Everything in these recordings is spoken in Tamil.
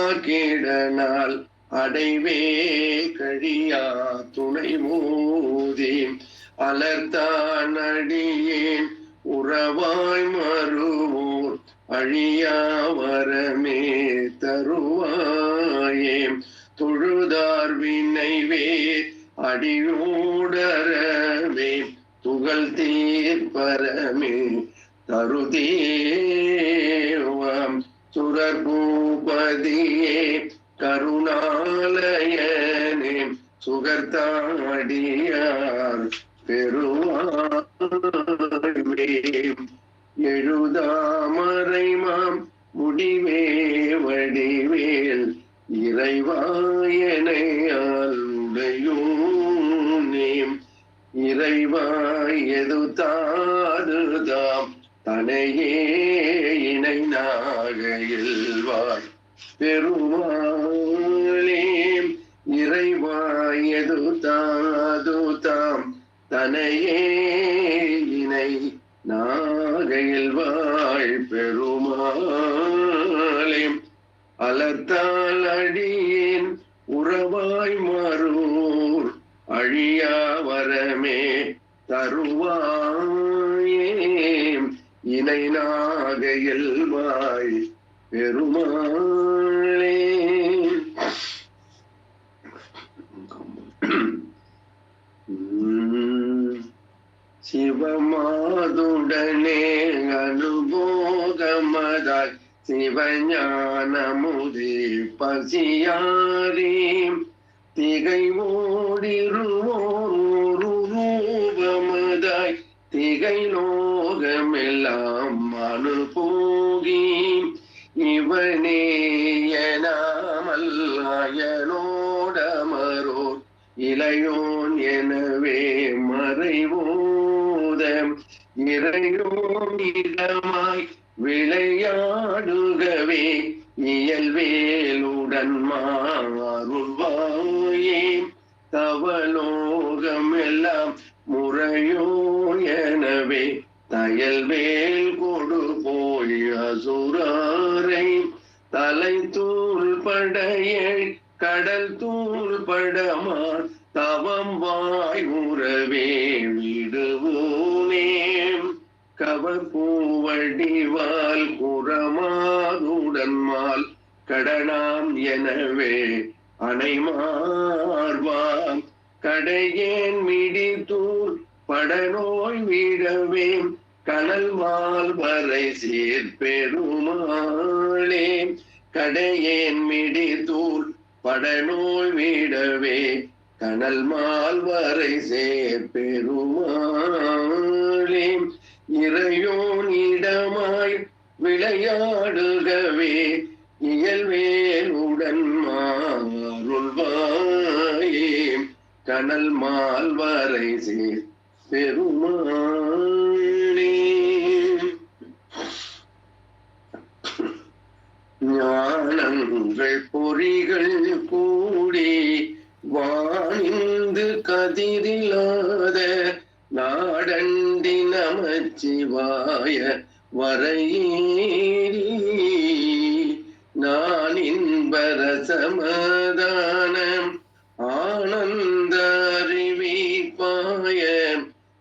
அவமாக்கிடனால் அடைவே கழியா துணை மோதி அலர்த்தான் அடியேன் உறவாய் மறுவோர் அழியா வரமே தருவாயே தொழுதார் வினைவே அடியோடரவே துகள் தீர்ப்பரமே தருதேவம் சுரபூபதியே கருணாலயனே சுகர்த்தாடியார் பெருவாழ்வே எழுதாமறைமாம் முடிவே வடிவேல் இறைவாயனையால் உடையோனேம் இறைவாய் எது தாதுதாம் தனையே இணை நாகையில்வாய் பெருமாளேம் இறைவாய் எது தாதுதாம் தனையே இணை நாகையில்வாய் பெருமாளேம் அலர்த்தால் அடியேன் உறவாய் மறுவோர் அழியா வரமே தருவாயே இணை நாகையில்வாய் பெருமாளே. சிவமாதுடனே அனுபோகமதாய் சிவஞானமுதே பசியாரே திகை ஓடிருவோர் ரூபமதாய் திகை லோகமெல்லாம் அனுபோகி இவனே எனாமல் அயனோடமரோர் இளையோன் எனவே மறைவோத இறையோன் இடமாய் விளையாடுகவே இயல்வேலுடன் மாறுவாயே தவலோகமெல்லாம் முறையோ எனவே தயல்வேல் கொடு போய் அசுராரை தலை தூள் படையை கடல் தூள் படமான் தவம் வாய் உறவே விடுவோனே கவர்பூவடிவால் குறமாதுடன்மால் கடனாம் எனவே அணைமார்வாம் கடையேன் மிடித்தூர் படநோய் விடவே கனல் மால் வரை சீர்பெருமாளே கடையேன் மிடித்தூர் படநோய் விடவே கனல் மால் வரை சேர்பெருமாளே இறையோன் இடமாய் விளையாடுகவே இயல்வேலுடன் மாறுள்வாயே கனல் மால் வரை சேர் பெருமாளே. ஞானங்கள் பொறிகள் கூடி வாணிந்து கதிரில்லாத நாடண்டி நமச்சிவாய வரையேறி நான் இன்பர சமாதானம் ஆனந்த அறிவிப்பாய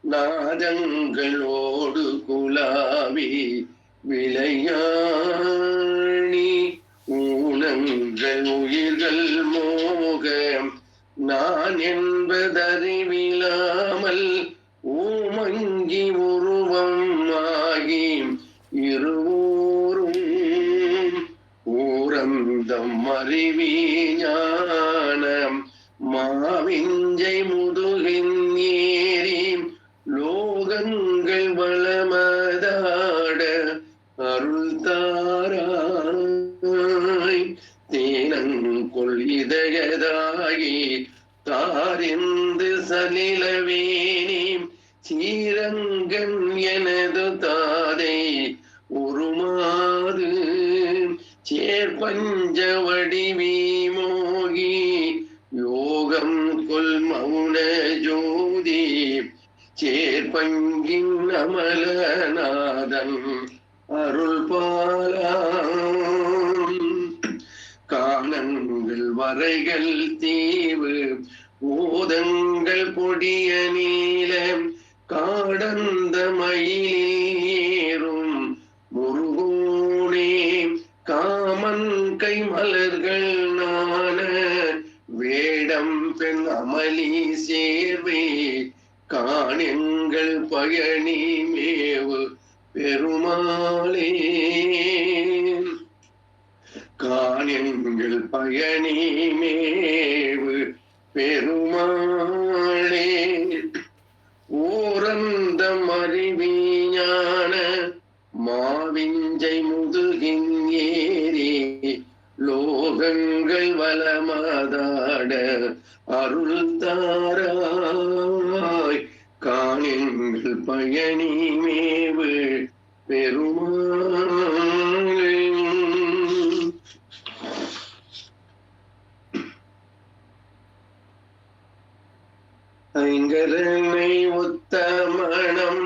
நாதங்களோடு குலாவி விளையாணி ஊனங்கள் உயிர்கள் மோக நான் என்பதறிவிலாமல் ஊமங்கி உருவம் ஆகி இருவோரும் ஊரந்தம் அறிவி ஞானம் மாவிஞ்சை முதுகின் ஏறி லோகங்கள் வளமதாட அருள் தாராய் தேனங்கொள் இதயதாகி தாரிந்து சலிலவேணி சீரங்கன் எனது தாதை உருமாது சேர்பஞ்ச வடிவி மோகி யோகம் கொல் மௌன ஜோதி சேர்பங்கின் அமலநாதன் அருள் பாலாம் வரைகள் தீவு ஓதங்கள் பொடிய நீல காடந்த மயிலேறும் முருகோனே காமன் கை மலர்கள் நான வேடம் பெண் அமளி சேர்வே காணெங்கள் பயணி மேவு பெருமாளே காணெங்கள் பயணி மேவு பெருமாளே ஓரந்தம் அறிவிஞான மாவிஞ்சை முதுகின் ஏறி லோகங்கள் வளமதாட அருள் தாராய் காணெங்கள் பயணி மேவு பெருமாளே. ஐங்கரனை ஒத்த மனம்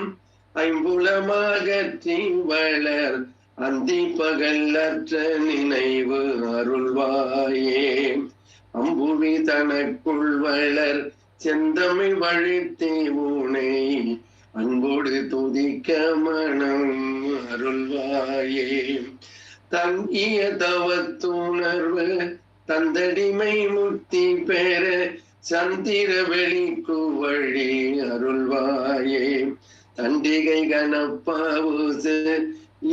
ஐம்புலமாகற்றி வளர் அந்தி பகல்லற்ற நினைவு அருள்வாயே அம்புவி தனக்குள் வளர் செந்தமிழ் வழித்தே உனை அன்போடு துதிக்க மனம் அருள்வாயே தங்கிய தவத்துணர்வு தந்தடிமை முக்தி பெற சந்திர வெளிக்கு வழி அருள்வாயே தண்டிகை கணப்பாவுசு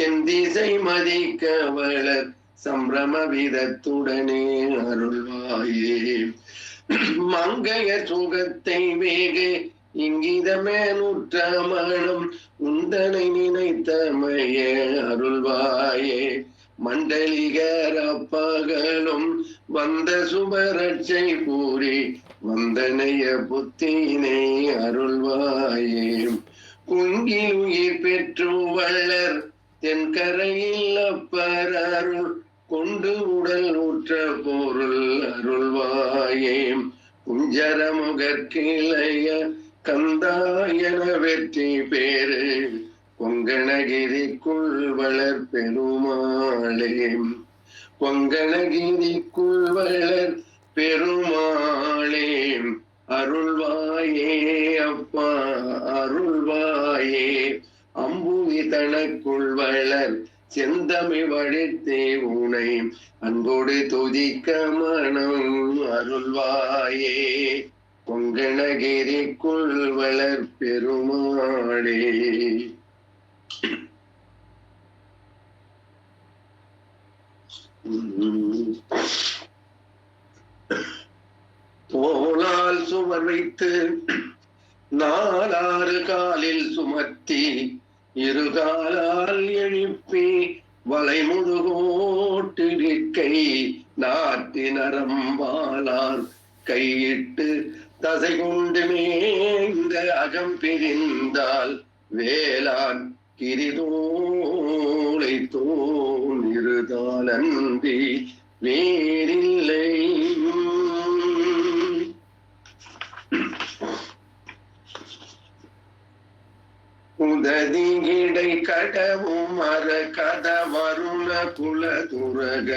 என் திசை மதிக்க வளர் சம்பிரம விதத்துடனே அருள்வாயே மங்கைய சுகத்தை வேக இங்கிதமே நுற்ற மனம் உந்தனை நினைத்தமைய அருள்வாயே மண்டலிகர பகலும் வந்த சுபரட்சை கூறி வந்தனைய புத்தினை அருள்வாயே குங்கில் உயிர் பெற்று வளர் தென்கரையில் அப்பர் அருள் கொண்டு உடல் ஊற்ற பொருள் அருள்வாயே குஞ்சர முகற்கிளைய கந்தாயன வெற்றி பேரு கொங்கணகிரிக்குள் வளர் பெருமாளே கொங்கணகிரிக்குள் வளர் பெருமாளே அருள்வாயே அப்பா அருள்வாயே அம்புவி தனக்குள் வளர் செந்தமிழ் வழித்தே உனை அன்போடு துதிக்க மனம் அருள்வாயே கொங்கணகிரிக்குள் வளர் பெருமாளே. தோளால் சுவர் வைத்து நாலாறு காலில் சுமத்தி இருகாலால் எழுப்பி வளைமுதுகோட்டிருக்கை நாட்டி நரம்பாலார் கையிட்டு தசை கொண்டு மேந்த அகம் பிரிந்தால் வேளாண் கிரிதோளை தோல் இருதால் அன்றி வேறில்லை. உததிகிடை கடவும் மர கத வருண குல துரக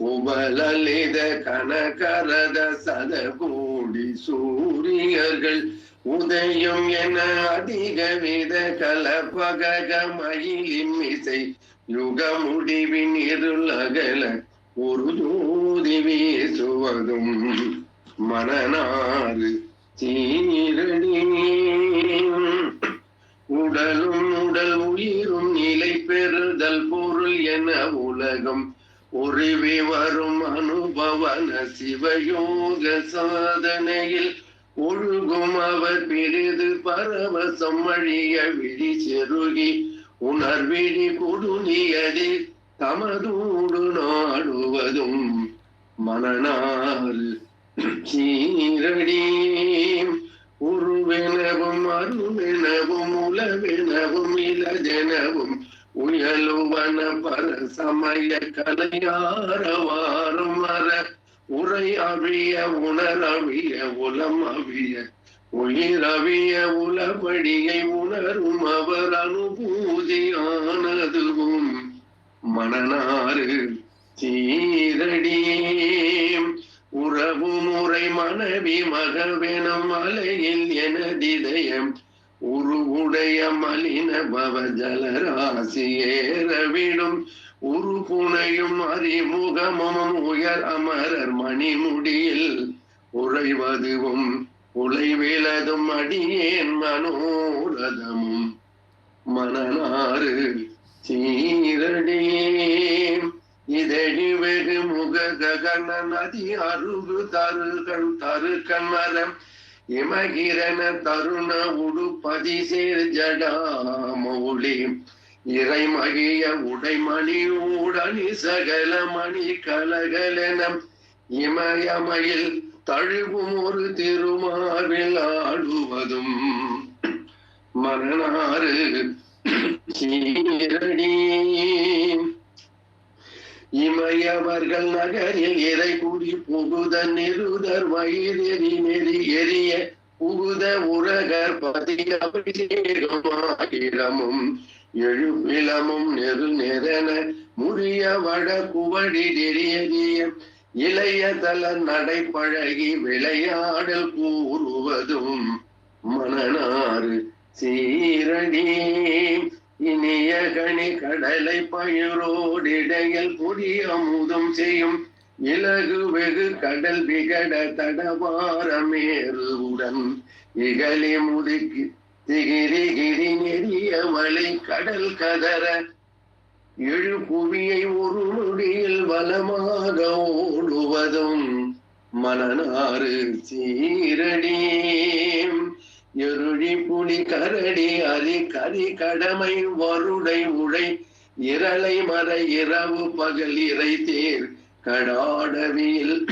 உபலலித கனகரத சத கோடி சூரியர்கள் உதயம் என அதிக வித கலபக மயிலின் இசை யுக முடிவின் இருளகல ஒரு ஜோதி வீசுவதும் மனநாறு சீரடி உடலும் உடல் உயிரும் நிலை பெறுதல் பொருள் என உலகம் உருவி வரும் அனுபவன சிவயோக சாதனையில் ஒழுகும் அவர் பிரிது பரவசம் அழிய விழி செருகி உணர்விழி குடுனியதி தமதூடு நாடுவதும் மனநாள் சீரடி உருவெனவும் அருவெனவும் உலவெனவும் இளஜெனவும் உயலுவன பர சமய கலையாரவாரம் மர உரை அவிய உணரவிய உலம் அவிய உயிரவிய உளபடியை உணரும் அவர் அனுபூதியானதுவும் மனநாறு சீரடி உற மரவி மகவெனும் மலையில் எனதிதயம் உருவுடைய மலின பவ ஜலராசி ஏறவிடும் உருபுனையும் அறிமுகமும் உயர் அமரர் மணிமுடியில் உறைவதுவும் உழைவிலதும் அடியேன் மனோரதமும் மனநாறு சீரடியே இதழி வெகு முக ககன நதி அருகு தருகண் மரம் இமகிரன தருண உடுபதி சேர் ஜடாமௌலி இறைமகிய உடைமணி ஊடனி சகல மணி கலகலனம் இமயமயில் தழுவும் ஒரு திருமாவில் ஆடுவதும் மரணாறு சீரடி இமையவர்கள் நகரில் இறை கூடி புகுத நிருதர் வயிறெறி நெறி எரிய புகுத உரகர் பதி அபிஷேகமாகிரமும் எழுப்பிலமும் நெருநெறன முறிய வட குவடி நெறியறிய இளைய தல நடை பழகி விளையாடல் கூறுவதும் மனநாறு சீரடி இனிய கனி கடலை பயிரோடிடையில் பொடி அமுதம் செய்யும் இலகு வெகு கடல் விகட தடபாரமேறுவுடன் இகலி முதுக்கி திகிரி கிரி நெறிய மலை கடல் கதற எழு புவியை ஒரு நொடியில் வலமாக ஓடுவதும் மனநாறு சீரடி எருழி புலி கரடி அரி கரி கடமை வருடை உழை இரளை மர இரவு பகல் இறை தேர் கடாடவியில்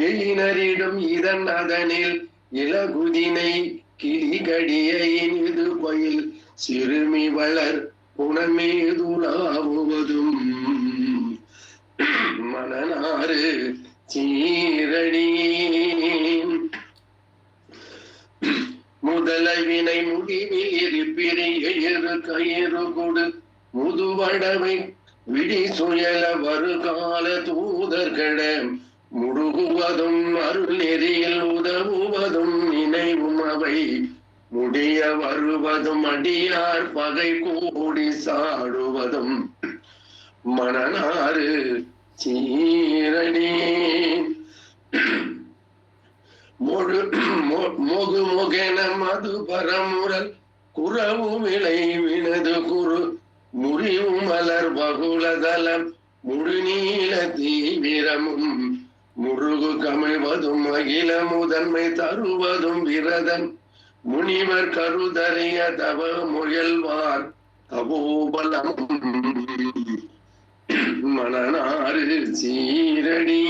எழினரிடும் இதன் அதனில் இலகுதினை கிளிகடிய இனிது பயில் சிறுமி வளர் புனமேதுலாவுவதும் மனநாறு சீரடி முதலவினை முடிவில் இருப்பிரிய இரு கயிறு கொடு முதுவடவை விடி சுயல வருகால தூதர்கள முடுகுவதும் அருள் நெறியில் உதவுவதும் நினைவும் அவை முடிய வருவதும் அடியார் பகை கூடி சாடுவதும் மனநாறு சீரடி மொகு முகென மது பரமுரல் குறவு விளை வினது குரு முறிவு மலர் பகுலதலம் முழுநீள தீவிரமும் முருகு கமிழ்வதும் அகில முதன்மை தருவதும் விரதன் முனிவர் கருதறிய தவ முயல்வார் தபோபலம் மனநாறு சீரடி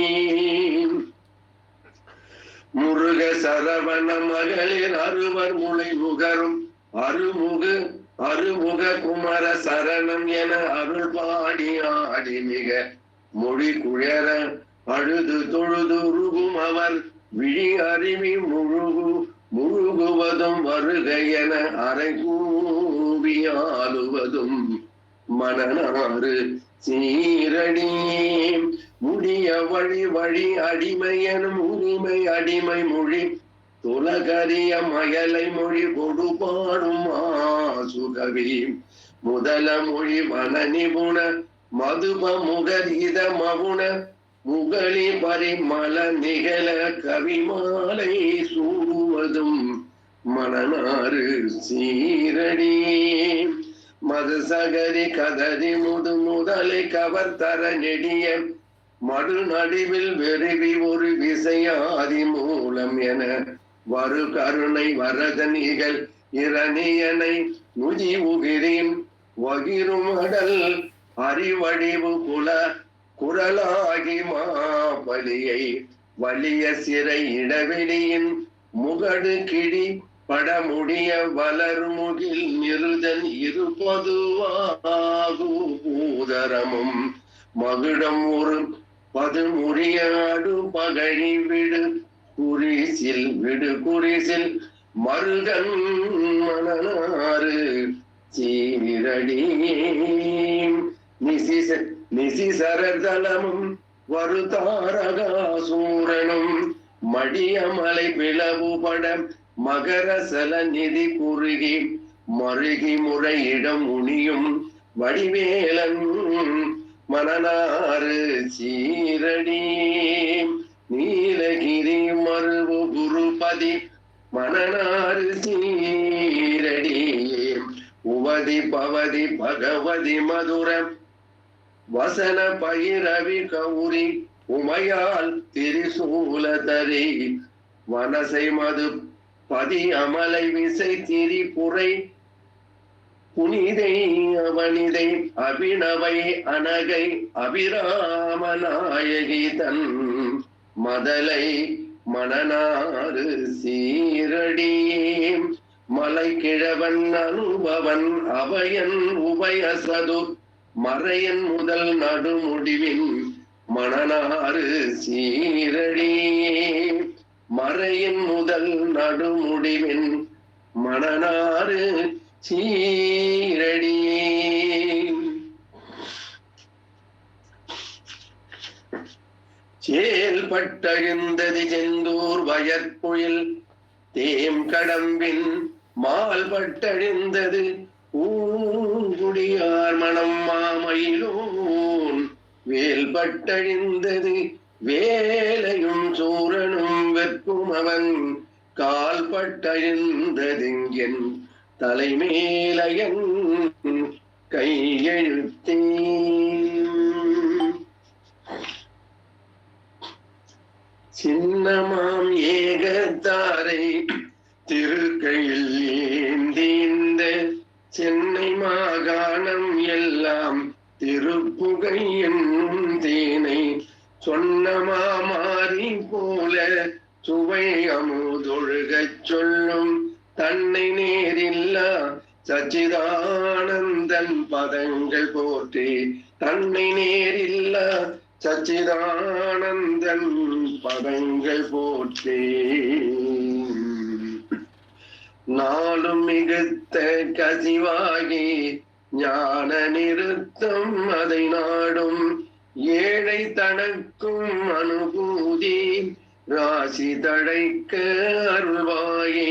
முருக சரவண மகளிர் அறுவர் முளை முகரும் அருமுக குமர சரணம் என அருள் பாடி ஆடி மிக மொழி குழற அழுது தொழுது உருகும் அவர் விழி அருவி முழுகுவதும் வருக என அரை கூவியாலுவதும் மனநாறு சீரடி முடிய வழி வழி அடிமை எனும் உரிமை அடிமை மொழி துலகரிய மயலை மொழி கொடுபாடும் சுகவி முதல மொழி மன நிபுண மதுப முகரித மவுண முகலி பரிமள நிகழ கவிமாலை சூடுவதும் மனநாறு சீரடி மது சகரி கதறி முதலை கவர்த்தர நெடிய மடு நடுவில் வெறுவி ஒரு விசையாதி மூலம் என வரு கருணை வரதனிகள் இரணியனை நுதி உகிரின் வகிரும் அடல் அறிவடிவு குரலாகி மாபலியை வலிய சிறை இடவெளியின் முகடு கிடி படமுடிய வளர்முகில் நிருதன் இருப்பதுவாகு பூதரமும் மகுடம் ஒரு பதுமுறியாடு பகழி விடு குறிசில் மருகன் மனநாறு சீரடி நிசிசரதலமும் வருதாரகாசூரனும் மடியமலை பிளவுபட மகர சல நிதி குறுகி மருகி முறையிடம் உணியும் வடிவேலன் மணனாறு சீரடி நீலகிரி மருவு குருபதி மணனாறு சீரடி உவதி பவதி பகவதி மதுர வசன பயிரவி கௌரி உமையால் திரிசூலதரி வனசை மது பதி அமலை விசை திரிபுரை புனிதை அவனிதை அபிநவை அனகை அபிராமநாயகி தன் மதலை மணனாறு சீரடி மலை கிழவன் அனுபவன் அபயன் உபய சதுர் மறையன் முதல் நடுமுடிவின் மணனாறு சீரடி மறையின் முதல் நடுமுடிவின் மணனாறு சீரடி. செயல்பட்டழுந்தது செந்தூர் வயற்புயில் தேம் கடம்பின் மால்பட்டழிந்தது பூங்குடியார் மணம் மாமயிலோன் வேல்பட்டழிந்தது வேலையும் சூரனும் வெப்பும் அவன் கால்பட்டழிந்ததுங்கென் தலைமேலையன் கையெழுத்தே. சின்னமாம் ஏகத்தாரை திருக்கையில் ஏந்திந்த சென்னை மாகாணம் எல்லாம் திருப்புகை என்னும் தேனை சொன்னமா மாறி போல சுவை அமுதொழுகச் சொல்லும் தன்னை நேரில்லா சச்சிதானந்தன் பதங்கள் போற்றி தன்னை நேரில்லா சச்சிதானந்தன் பதங்கள் போற்றி. நாளும் மிகுத்த கசிவாகி ஞான நிறுத்தம் அதை நாடும் ஏழை தனக்கும் அனுபூதி ராசி தழைக்க அருள்வாயே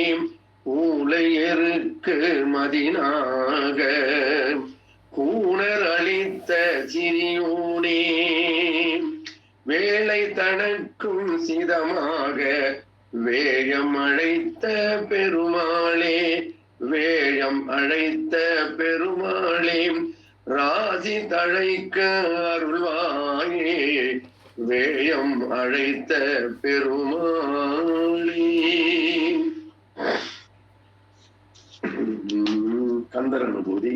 ஊழையருக்கு மதினாக கூணர் அளித்த சிறியோனே வேலை தனக்கும் சிதமாக வேயம் அழைத்த பெருமாளே வேயம் அழைத்த பெருமாளே ராசி தழைக்க அருள்வாயே வேயம் அழைத்த பெருமாளே. கந்தர் அனுபூதி.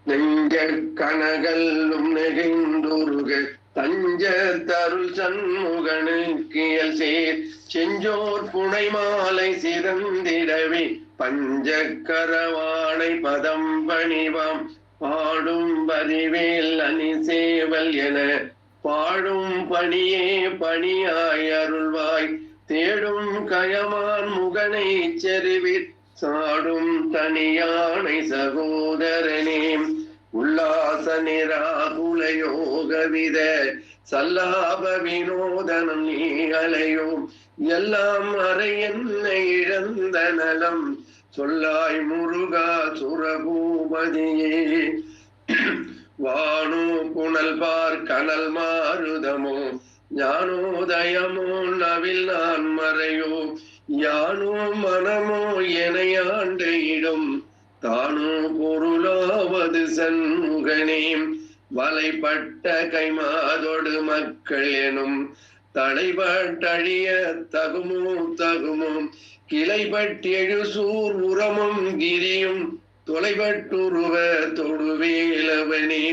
நெஞ்ச கனகல்லும் நெகிழ்ந்துருக தஞ்ச தருள் சண்முகனுக்கியல் சேர் செஞ்சோர் புனை மாலை சிறந்திடவே பஞ்ச கரவாடை பதம் பணிவாம் பாடும் பதிவேல் அணி சேவல் என பாடும் பணியே பணியாய் அருள்வாய் தேடும் கயமான் முகனை செருவிற் சாடும் தனியானை சகோதரனே உல்லாச நிராகுல யோகவித சல்லாப வினோதனம் நீ அலையோ எல்லாம் அறை என்ன இழந்த நலம் சொல்லாய் முருகா சுரபூபதியே வானோ புனல் பார் கனல் மாருதமோ ஞானோதயமோ நவில் நான் மறையோ யானோ மனமோ எனையாண்ட இடம் தானோ பொருளாவது சண்முகனே வலைப்பட்ட கைமாதோடு மக்கள் எனும் தலைபட்டழிய தகுமோ தகுமோ கிளைபட்டெழு சூர் உரமும் கிரியும் தொலைபட்டுருவ தொடுவேலவனே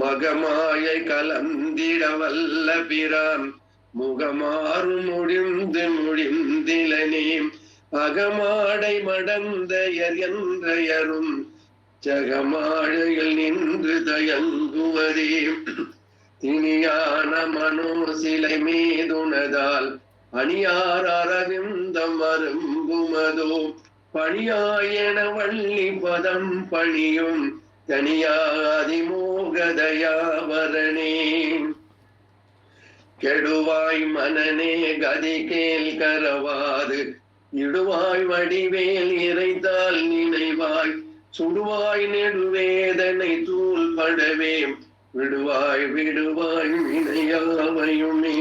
மகமாயை கலந்திட வல்ல பிரான் முகமாறு முடிந்து முடிந்திலனே அகமாடை மடந்தையர் என்றையரும் ஜகமாழையில் நின்று தயங்குவதே திணியான மனோ சிலை மீதுனதால் அணியார் அரவிந்தம் அரும்புமதோ பணியாயன வள்ளி பதம் பணியும் தனியாதிமோகதயாவரணே கெடுவாய் மனநே கதி கேள் கரவாது இடுவாய் வடிவேல் இறைத்தால் நினைவாய் சுடுவாய் நெடுவேதனை தூள் படவே விடுவாய் விடுவாய் வினையாவையுமே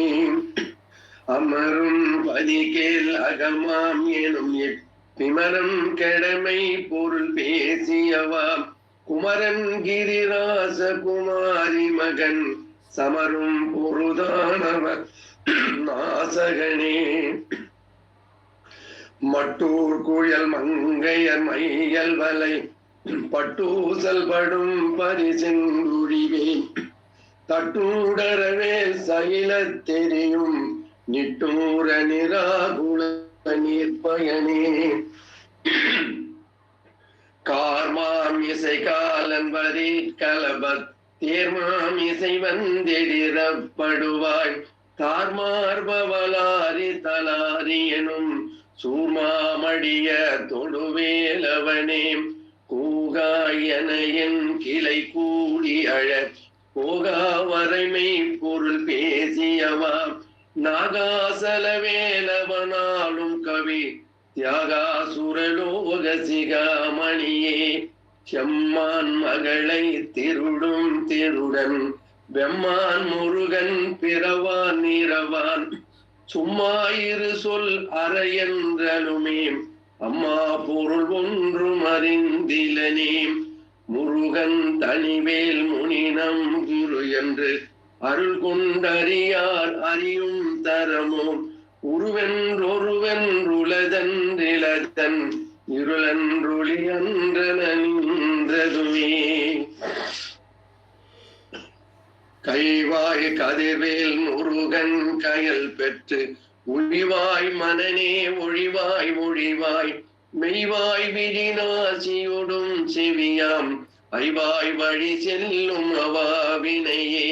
அமரும் பதிகேல் அகமாம் எனும் விமரம் கடமை பொருள் பேசியவாம் குமரன் கிரிராச குமாரி மகன் சமரும் பொருதானவர் நாசகனே மட்டூர் குழல் மங்கையர் மையல் வலை பட்டூசல் படும் பரிசெங்குழிவே தட்டூடரவே சகில தெரியும் நிட்டூர நிராகுல நீர்பயனே கார்மாம் இசை காலன் வரி கலபத் தேர்மாம் இசை வந்தெடிரப்படுவாய் தார்மார்பவலாரி தலாரி எனும் சூர்மாமடிய தொடுவேலவனே கூகாயன என் கிளை கூடி அழ போகா வரைமை பொருள் பேசியவா நாகாசலவேலவனாலும் கவி தியாகாசுரலோக சிகாமணியே செம்மான் மகளை திருடும் திருடன் வெம்மான் முருகன் பிறவான் நிறவான் சும்மாயிரு சொல் அறையன்றலுமே அம்மா பொருள் ஒன்றும் அறிந்திலனே முருகன் தனிவேல் முனினம் குரு என்று அருள் கொண்டறியார் அறியும் தரமோ உருவென்றொருவென்றுளதன்றிலதன் இருளன்றொளி அன்றன நின்றதுமே கைவாய் கதிர்வேல் முருகன் கயல் பெற்று ஒழிவாய் மனநே ஒழிவாய் ஒழிவாய் மெய்வாய் விழிநாசியுடும் செவியாம் ஐவாய் வழி செல்லும் அவாவினையே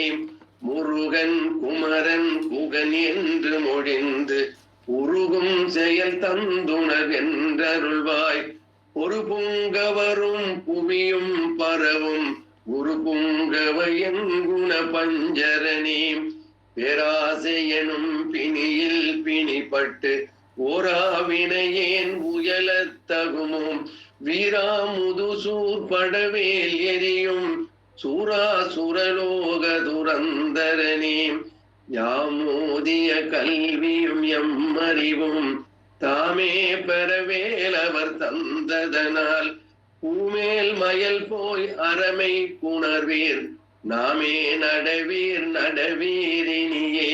முருகன் குமரன் புகன் என்று மொழிந்து உருகும் செயல் தந்துணர்வென்றருள்வாய் ஒரு புங்கவரும் புவியும் பரவும் குரு புங்கவையன் குண பஞ்சரணே பேராசையனும் பிணியில் பிணிப்பட்டு ஓராவினையேன் உயலத் தகுமோம் வீராமுதுசூர் படவேல் எரியும் சூராசுரலோக துரந்தரனே யாமோதிய கல்வியும் எம்மறிவும் தாமே பெறவேலவர் தந்ததனால் பூமேல் மயல் போய் அறமை புணர்வீர் நாமே நடவீர் நடவீரினியே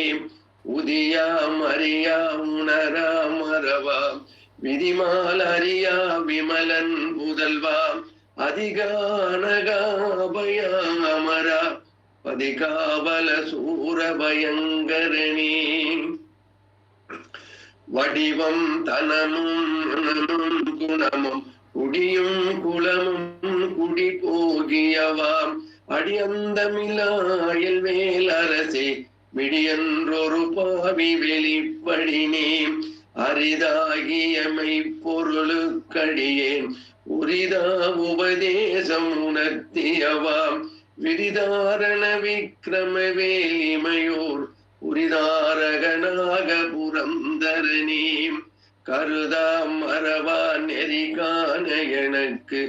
உதியாம் அறியா உணரா மறவா விதிமால் அறியா விமலன் புதல்வா அதிகானகாபயாமரா பதிகாவல சூரபயங்கரணி வடிவம் தனமும் குணமும் குடியும் குலமும் குடி போகியவாம் அடியந்தமில்லாயல் வேல் அரசே விடியன்றொரு பாவி வெளிப்படினே அரிதாகியமை பொருளுக்கடியேன் உரிதா உபதேசம் உணர்த்தியவாம் விரிதாரண விக்ரம வேலிமையோர் உரிதாரகனாக புரந்தரனே கருதா மரவா நெறிகான எனக்கு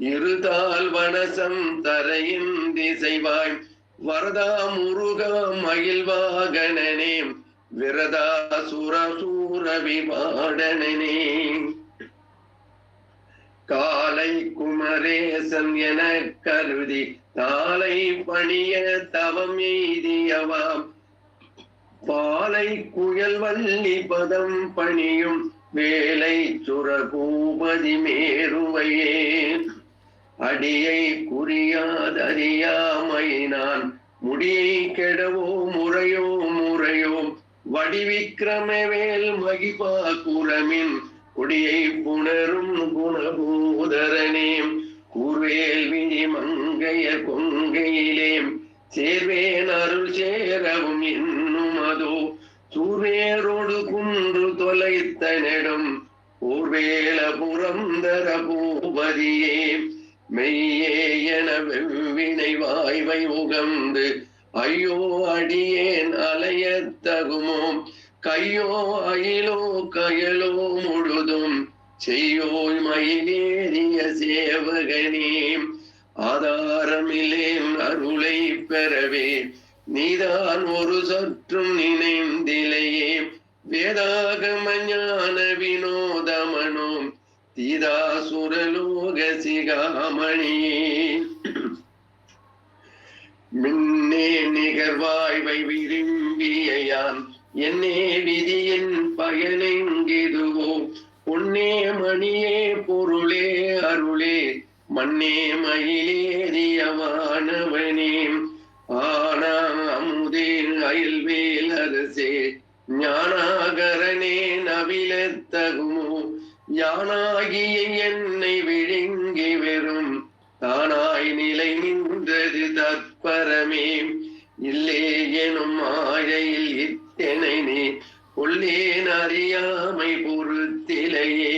இருதால் வனசம் தரையின் திசைவாய் வரதா முருகா மகிழ்வாகனனே விரதா சுரசூர விபாடனே காலை குமரேசன் என கருதி தாளை பணிய தவம் எய்தியவாம் பாலை குயல் வள்ளி பதம் பணியும் வேலை சுரபூபதி மேருவையே அடியை குறியாதறியாமை நான் முடியை கெடவோ முறையோ முறையோ வடிவிக்கிரமவேல் மகிபா குரமின் கொடியை புணரும் குணபூதரனே கூர்வேல் விழி மங்கைய கொங்கையிலே சேர்வேன் அருள் சேரவும் இன்னும் அதோ சூர்வேரோடு குன்று தொலைத்த நெடும் ஊர்வேல புரந்தர பூபதியே மெய்யே என வெவ்வினை வாய்வை உகந்து ஐயோ அடியேன் அலைய நவிலத்தகுமோ கையோ அயிலோ கயலோ முழுதும் செய்யோய் மயிலேறிய சேவகனே ஆதாரமில்லேன் அருளை பெறவே நீதான் ஒரு சற்றும் நினைந்திலையே வேதாகம ஞான வினோதமனோம் தீதாசுரலோக சிகாமணியே மின்னே நிகர்வாய்வை விரும்பியான் என்னே விதியின் பயனெங்கிதுவோ பொன்னே மணியே பொருளே அருளே மண்ணே மயிலேறியவானவனே ஆனா அமுதே அயல்வேல் அரசே ஞானாகரனே நவிலத்தகுமோ யானாகிய என்னை விழுங்கி வெறும் தானாய் நிலை நின்றது தற்பரமே இல்லே எனும் மாயையில் இத்தனை நீ கொல்லேன் அறியாமை பொறுத்திலையே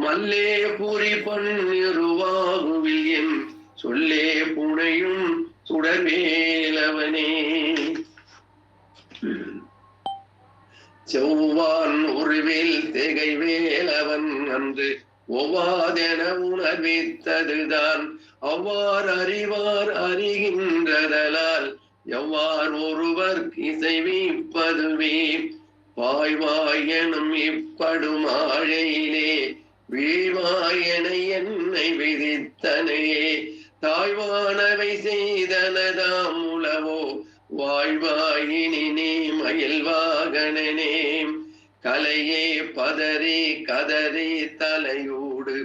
மல்லே புரி பன்னிருவாகுவில் என் சொல்லே புனையும் சுடர்வேலவனே செவ்வான் உருவில் திகை வேலவன் அன்று ஒவ்வாதென உணர்வித்ததுதான் அவ்வாறு அறிவார் அறிகின்றதலால் எவ்வாறு ஒருவர் இசைவிப்பதுவே வாய்வாய் எனும் இப்படுமாழையிலே வீழ்வாயென என்னை விதித்தனையே தாய்வானவை செய்தனதாம் உளவோ வாழ்வாயினி நீ மயில் வாகனனே கலையே பதறி கதறி தலையோடு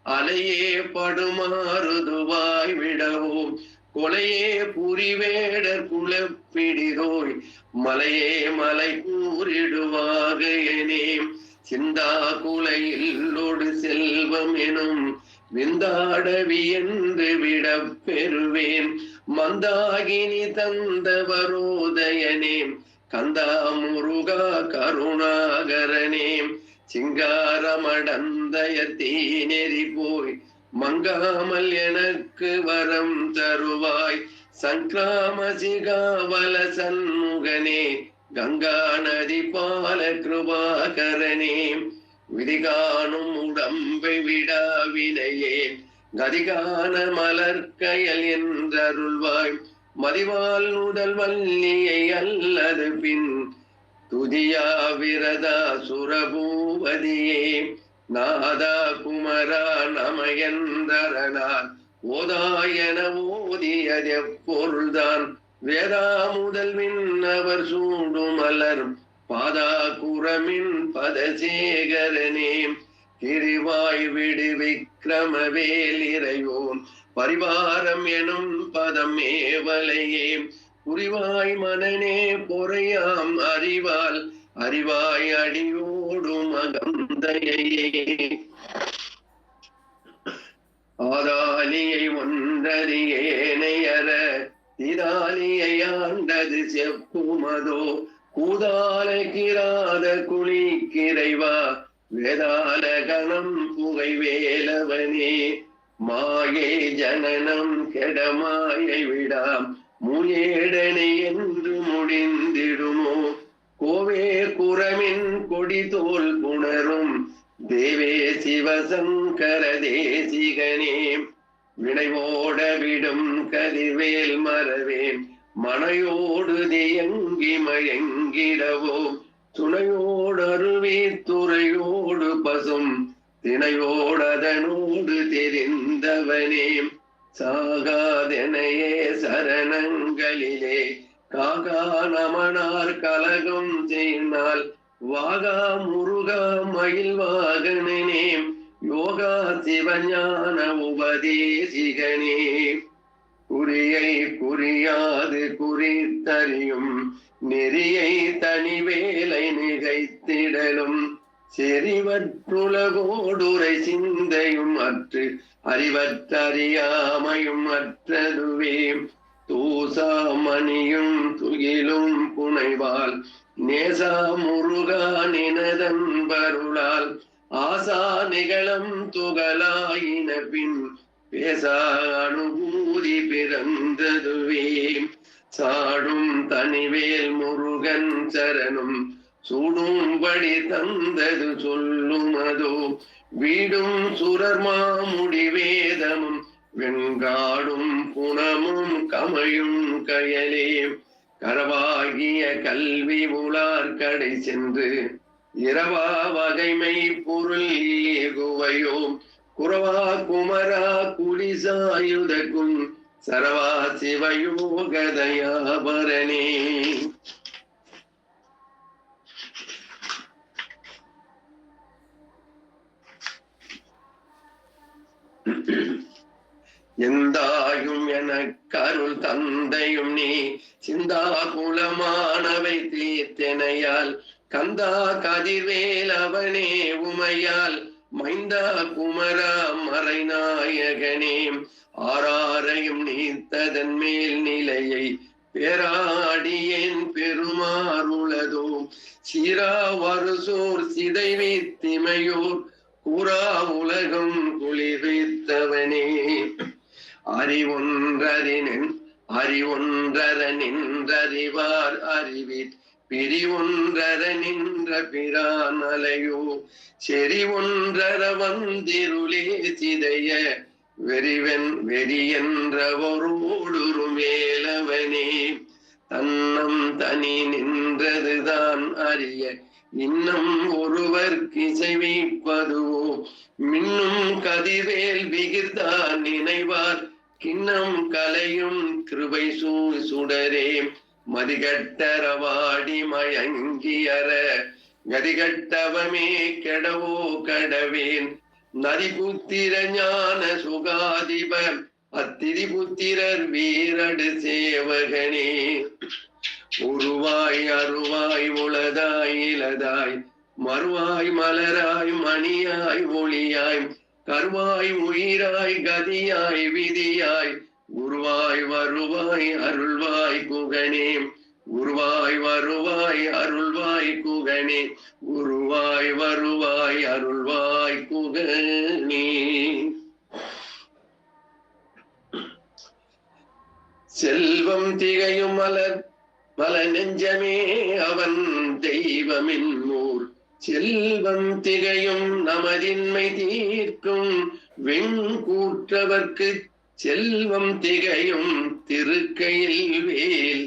அலையே படுமாறுதுவாய் விடவோம் கொலையே புரிவேடர் குலப்பிடிதோய் மலையே மலை கூறிடுவாக எனே சிந்தா குலையில்லோடு செல்வம் எனும் விந்தாடவி என்று விட பெறுவேன் மந்தாகினி தந்தவரோதயனே கந்தா முருகா கருணாகரனே சிங்காரமடந்தய தீநெறி போய் மங்காமல் எனக்கு வரம் தருவாய் சங்கிராம சிகாவல சண்முகனே கங்கா நதி பால கிருபாகரனே விதிகாணும் உடம்பை விடாவினையே கதிகான மலர்கயல் என்றருள்வாய் மதிவால் நுதல் வல்லியை அல்லது பின் துதியா விரதா சுரபூபதியே நாதா குமரா நமயந்தரனார் ஓதாயன ஓதியதெப்பொருள்தான் வேதா முதல் மின்னவர் சூடுமலர் பாதா குரமின் பதசேகரனே கிரிவாய் விடு விக்ரமவேல் இறையோன் பரிவாரம் எனும் பதம் ஏவலையே புரிவாய் மனனே பொறையாம் அறிவால் அறிவாய் அடியோடும் அகந்தையே ஆதாலியை ஒன்றறியேனையற திதாலியை ஆண்டது செப்புமதோ கூதால கிராத குளிக்கிறைவா வேதால கணம் புகை வேலவனே மாயே ஜனனம் கெடமாயை விடாம் முயேடனை என்று முடிந்திடுமோ கோவே குரமின் கொடி தோல் புணரும் தேவே சிவசங்கர தேசிகனே வினைவோட விடும் கதிர்வேல் மறவேன் மனையோடு தியங்கி மயங்கிடவோ துணையோடு அருவி துறையோடு பசும் திணையோடதனோடு தெரிந்தவனே சாகாதெனையே சரணங்களிலே காகா நமனார் கலகம் செய்னால் வாகா முருகா மயில் வாகனனே யோகா சிவஞான உபதேசிகனே குறியை குறியாது குறித்தறியும் நெறியை தனிவேலை நிகைத்திடலும் செறிவற்றுலகோடுரை சிந்தையும் அற்று அறிவற்றறியாமையும் அற்றதுவே தூசாமணியும் துகிலும் புனைவால் நேசா முருகா நினதன்பருளால் ஆசா நிகழம் துகளாயின பின் பேசா அனுபூதி பிறந்ததுவே சாடும் தனிவேல் முருகன் சரணம் சூடும்படி தந்தது சொல்லுமதோ வீடும் சுரர்மாமுடி வேதமும் வெண்காடும் புனமும் கமையும் கயலே கரவாகிய கல்வி உளார் கடை சென்று இரவா வகைமை பொருள் ஏகுவையோ குரவா குமரா குடிசாயுதக்கும் சரவா சிவயோகதயாபரணே. எந்தாயும் என கருள் தந்தையும் நீ சிந்தா குலமானவை தீர்த்தனையால் கந்தா கதிர்வேல் அவனே உமையால் மைந்தா குமரா மறைநாயகனே ஆறாரையும் நீத்ததன் மேல் நிலையை பேராடியேன் பெருமாறுளதோ சீரா வருசோர் சிதைவி திமையோர் கூறா உலகம் குளிர்வித்தவனே அறிவொன்றர நின்றறிவார் அறிவிற் பிரிவொன்றர நின்ற பிரானலையோ செறிவொன்றர வந்திருளே சிதைய வெறியென்றவரோடுரு மேலவனே தன்னம் தனி நின்றதுதான் அறிய இன்னும் ஒருவர் கிசைவிப்பதுவோ மின்னும் கதிர்வேல் விகிர்தான் நினைவார் கிண்ணம் கலையும் கிருபை சுடரே மதிகட்டரவாடி மயங்கியற கதிகட்டவமே கெடவோ கடவேன் நதிபுத்திர ஞான சுகாதிப அத்திரிபுத்திரர் வீரடு சேவகனே உருவாய் அருவாய் உளதாய் இலதாய் மறுவாய் மலராய் மணியாய் ஒளியாய் கருவாய் உயிராய் கதியாய் விதியாய் குருவாய் வருவாய் அருள்வாய் குகனே குருவாய் வருவாய் அருள்வாய் குகனே குருவாய் வருவாய் அருள்வாய் குகனே. செல்வம் திகையும் மல நெஞ்சமே அவன் தெய்வமின் ஊர் செல்வம் திகையும் நமதின்மை தீர்க்கும் வெண்கூற்றவர்க்கு செல்வம் திகையும் திருக்கையில் வேல்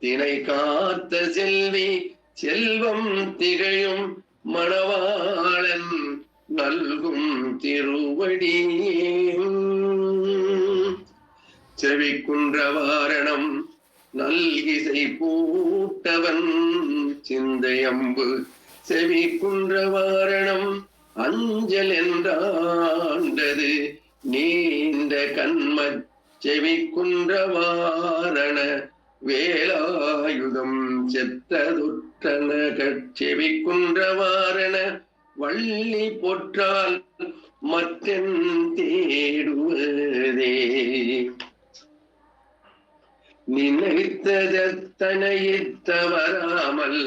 தினை காத்த செல்வி செல்வம் திகையும் மணவாளன் நல்கும் திருவடியே செவிக்குன்றவாரணம் நல்கிசை பூட்டவன் சிந்தையம்பு செவிக்குன்றவாரணம் அஞ்சல் என்றாண்டது நீண்ட கண்ம செவிக்குன்றவாரண வேலாயுதம் செத்ததுற்றன கச்செவிக்குன்றவாரண வள்ளி பொற்றால் மற்றென் தேடுவதே நினைத்ததனையித்தவராமல்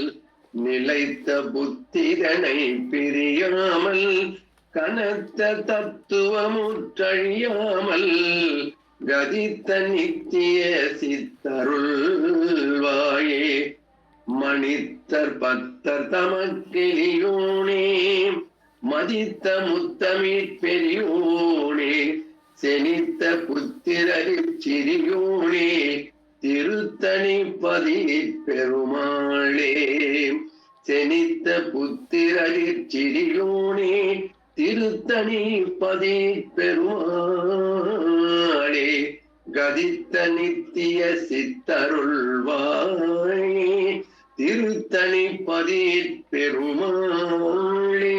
நிலைத்த புத்திரனை பிரியாமல் கனத்த தத்துவமுற்றழியாமல் கதித்த நித்திய சித்தருள்வாயே மணித்தர் பத்தர் தமக்கெளியோனே மதித்த முத்தமிழ் பெரியோனே செனித்த புத்திரரில் சிறியோனே திருத்தணி பதி பெருமாளே செனித்த புத்திரரில் சிறியோனே திருத்தணி பதி பெருமாளே கதித்த நித்திய சித்தருள்வாயே திருத்தணி பதி பெருமாளே.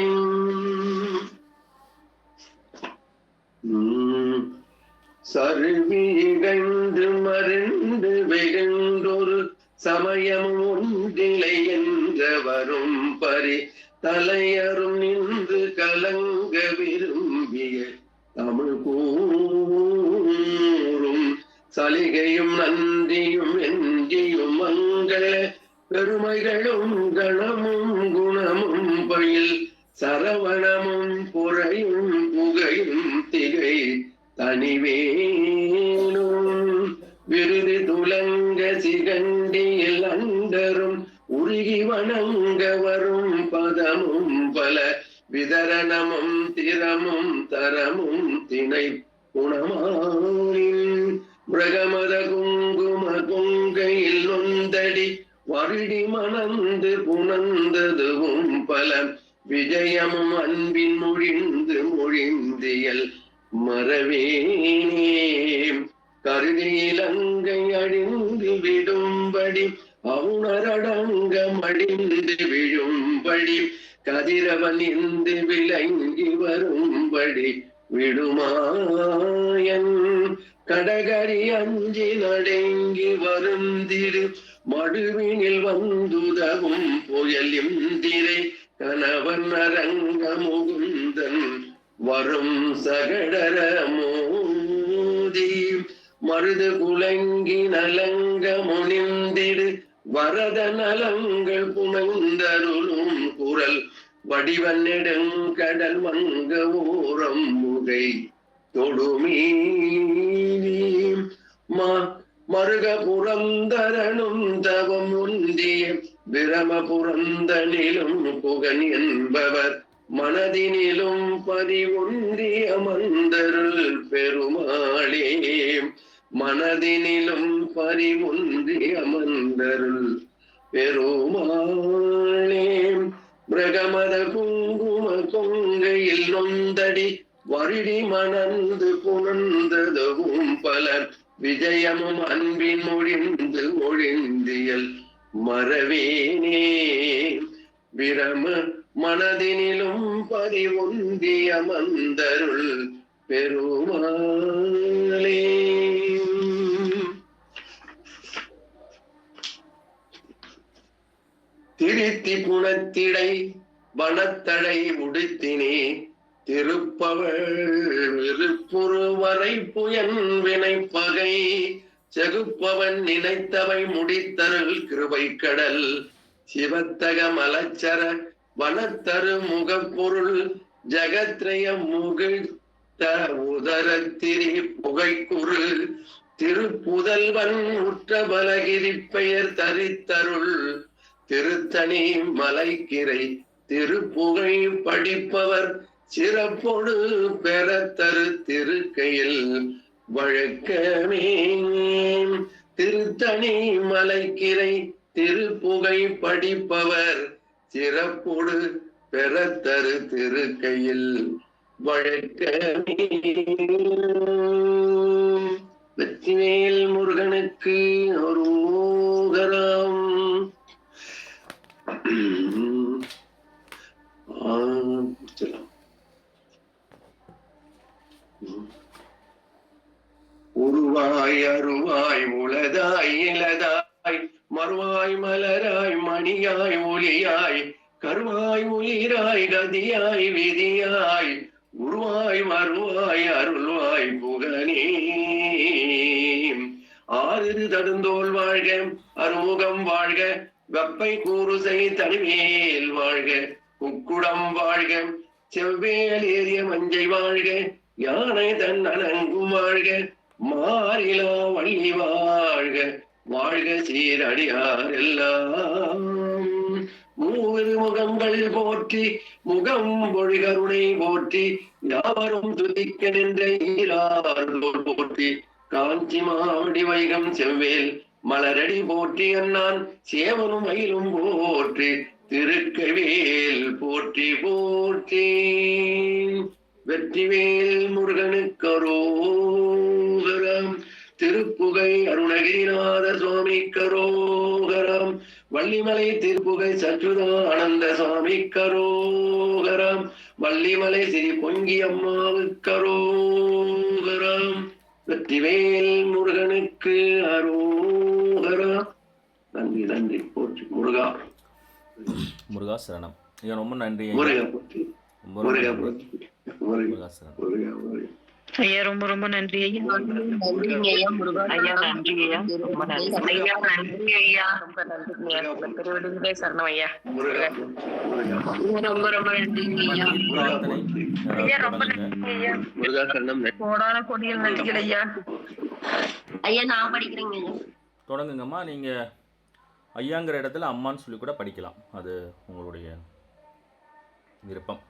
சருவிகன்று மருந்து வெகுண்டொரு சமயம் ஒன்றிலை என்ற வரும் பரி தலையரும் நின்று கலங்க விரும்பிய தமிழ் கூறும் சலிகையும் நன்றியும் எஞ்சியும் மங்கள பெருமைகளும் கணமும் குணமும் பயில் சரவணமும் புறையும் புகையும் திகை தனிவேலும் விருது துலங்க சிகண்டியில் அண்டரும் உருகி வணங்க வரும் பதமும் பல விதரணமும் திறமும் தரமும் திணை குணமானின் பிரகமத குங்கும கொங்கையில் நொந்தடி வருடி மணந்து புணர்ந்ததுவும் பல விஜயமும் அன்பின் மொழிந்து மொழிந்தியல் மறவேனே கருதி இலங்கை அழிந்து விடும்படி அவுணரடங்க மடிந்து விழும்படி கதிரவன் இந்து விளங்கி வரும்படி விடுமாயன் கடகரி அஞ்சி நடங்கி வருந்திரு மடுவினில் வந்துதவும் புயலிம் திரை கணவன் அரங்க முகுந்தன் வரும் சகடர மோதி மருது குலங்கி நலங்க முனிந்திடு வரத நலங்கள் புனைந்தருளும் குரல் வடிவன் நெடுங்கடல் மங்க ஊரம் முகை தொடுமீ மருக புரந்தரனும் தவம் உந்திய பிரம புரந்தனிலும் புகன் என்பவர் மனதினிலும் பதிவுந்திய மந்தருள் பெருமாளே மனதினிலும் பறிவுந்திய மந்தருள் பெருமாளே பிரகமத குங்கும கொங்கையில் நொந்தடி வருடி மணந்து புணர்ந்ததுவும் பலர் விஜயமும் அன்பின் மொழிந்து மொழிந்தியல் மறவேனே பிரம மனதினிலும் பறிவுந்திய மந்தருள் பெருமாளே. திருத்தி புனத்திடை வனத்தடை உடுத்தினே திருப்பவள் விருப்புருவரை புயன் வினைப்பகை செகுப்பவன் நினைத்தவை முடித்தருள் கிருபை கடல் சிவத்தக மலச்சர வனத்தரு முகப்பொருள் ஜகத்ரய முகிழ்த்த உதரத்திரி புகைக்குறு திருப்புதல்வன் உற்ற பலகிரி பெயர் தரித்தருள் திருத்தணி மலைக்கிரை திருப்புகை படிப்பவர் சிறப்பொடு பெறத்தரு திருக்கையில் வழக்கமே திருத்தணி மலைக்கிரை திருப்புகை படிப்பவர் சிறப்பொடு பெறத்தரு திருக்கையில் வழக்கமே. வெற்றிவேல் முருகனுக்கு அரோகரம். உருவாய் அருவாய் உளதாய் இளதாய் மறுவாய் மலராய் மணியாய் ஒளியாய் கருவாய் உயிராய் கதியாய் விதியாய் உருவாய் மறுவாய் அருள்வாய் புகனே. ஆறு தடுந்தோல் வாழ்க அருமுகம் வாழ்க வெப்பை கூறுசை தனிவேல் வாழ்க குக்குடம் வாழ்க செவ்வேல் ஏறிய மஞ்சை வாழ்க யானை தன் அணங்கும் வாழ்க மாறிலா வள்ளி வாழ்க வாழ்க சீரடியார் எல்லாம். மூவிரு முகங்கள் போற்றி முகம் பொழிகருணை போற்றி யாவரும் துதிக்க நின்ற ஈரார்தோல் போற்றி காஞ்சி மாவடி வைகம் செவ்வேல் மலரடி போற்றி அண்ணான் சேவனும் மயிலும் போற்றி திருக்கவேல் போற்றி போற்றி. வெற்றிவேல் முருகனுக்கு அரோகரம். திருப்புகை அருணகிரிநாத சுவாமி கரோகரம். வள்ளிமலை திருப்புகை சச்சுதானந்த சுவாமி கரோகரம். வள்ளிமலை ஸ்ரீ பொங்கி அம்மாவுக்கு கரோகரம். வெற்றிவேல் முருகனுக்கு அரோகரம். நன்றி நன்றி போற்றி முருகா. முருகா சரணம். ஐயா ரொம்ப நன்றி. முருகா போற்றி. முருகா போற்றி. முருகா சரணம். முருகா முருகா. ஐயா ரொம்ப ரொம்ப நன்றி ஐயா. நன்றிங்க ஐயா. முருகா ஐயா நன்றி ஐயா. ரொம்ப நன்றி ஐயா. நன்றி ஐயா. ரொம்ப நன்றி ஐயா. திருவடிகளே சரணம் ஐயா. ரொம்ப ரொம்ப நன்றி ஐயா. ஐயா ரொம்ப நன்றி ஐயா. முருகா சரணம். கோடான கொடியில் நன்றிகள் ஐயா. ஐயா நான் படிக்கிறேங்க ஐயா. தொடங்குங்கம்மா. நீங்கள் ஐயாங்கிற இடத்துல அம்மான்னு சொல்லி கூட படிக்கலாம். அது உங்களுடைய விருப்பம்.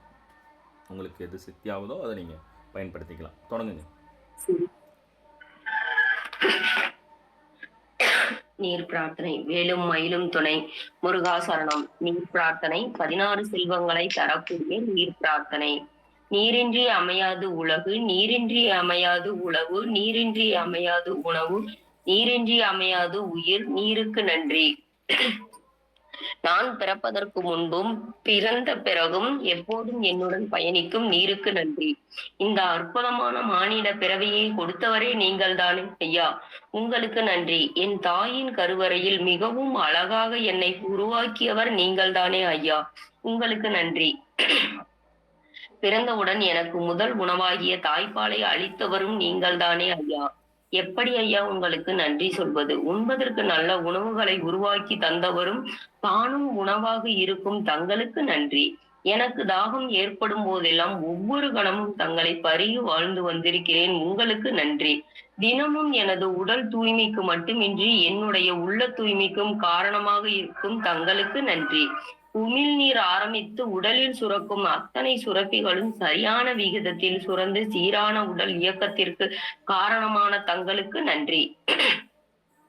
உங்களுக்கு எது சித்தியாகுதோ அதை நீங்கள் பயன்படுத்திக்கலாம். தொடங்குங்க. நீர் பிரார்த்தனை. வேலும் மயிலும் துணை. முருகா சரணம். நீர் பிரார்த்தனை. 16 செல்வங்களை தரக்கூடிய நீர் பிரார்த்தனை. நீரின்றி அமையாது உலகு, நீரின்றி அமையாது உழவு, நீரின்றி அமையாது உணவு, நீரின்றி அமையாது உயிர், நீருக்கு நன்றி. நான் பிறப்பதற்கு முன்பும் பிறந்த பிறகும் எப்போதும் என்னுடன் பயணிக்கும் நீருக்கு நன்றி. இந்த அற்புதமான மானிட பிறவியை கொடுத்தவரே நீங்கள் தானே ஐயா, உங்களுக்கு நன்றி. என் தாயின் கருவறையில் மிகவும் அழகாக என்னை உருவாக்கியவர் நீங்கள் தானே ஐயா, உங்களுக்கு நன்றி. பிறந்தவுடன் எனக்கு முதல் உணவாகிய தாய்ப்பாலை அளித்தவரும் நீங்கள் தானே ஐயா, எப்படி ஐயா உங்களுக்கு நன்றி சொல்வது. உண்பதற்கு நல்ல உணவுகளை உருவாக்கி தந்தவரும் தானும் உணவாக இருக்கும் தங்களுக்கு நன்றி. எனக்கு தாகம் ஏற்படும் போதெல்லாம் ஒவ்வொரு கணமும் தங்களை பருகி வாழ்ந்து வந்திருக்கிறேன், உங்களுக்கு நன்றி. தினமும் எனது உடல் தூய்மைக்கு மட்டுமின்றி என்னுடைய உள்ள தூய்மைக்கும் காரணமாக இருக்கும் தங்களுக்கு நன்றி. உமிழ்நீர் ஆரம்பித்து உடலில் சுரக்கும் அத்தனை சுரப்பிகளும் சரியான விகிதத்தில் சுரந்து சீரான உடல் இயக்கத்திற்கு காரணமான தங்களுக்கு நன்றி.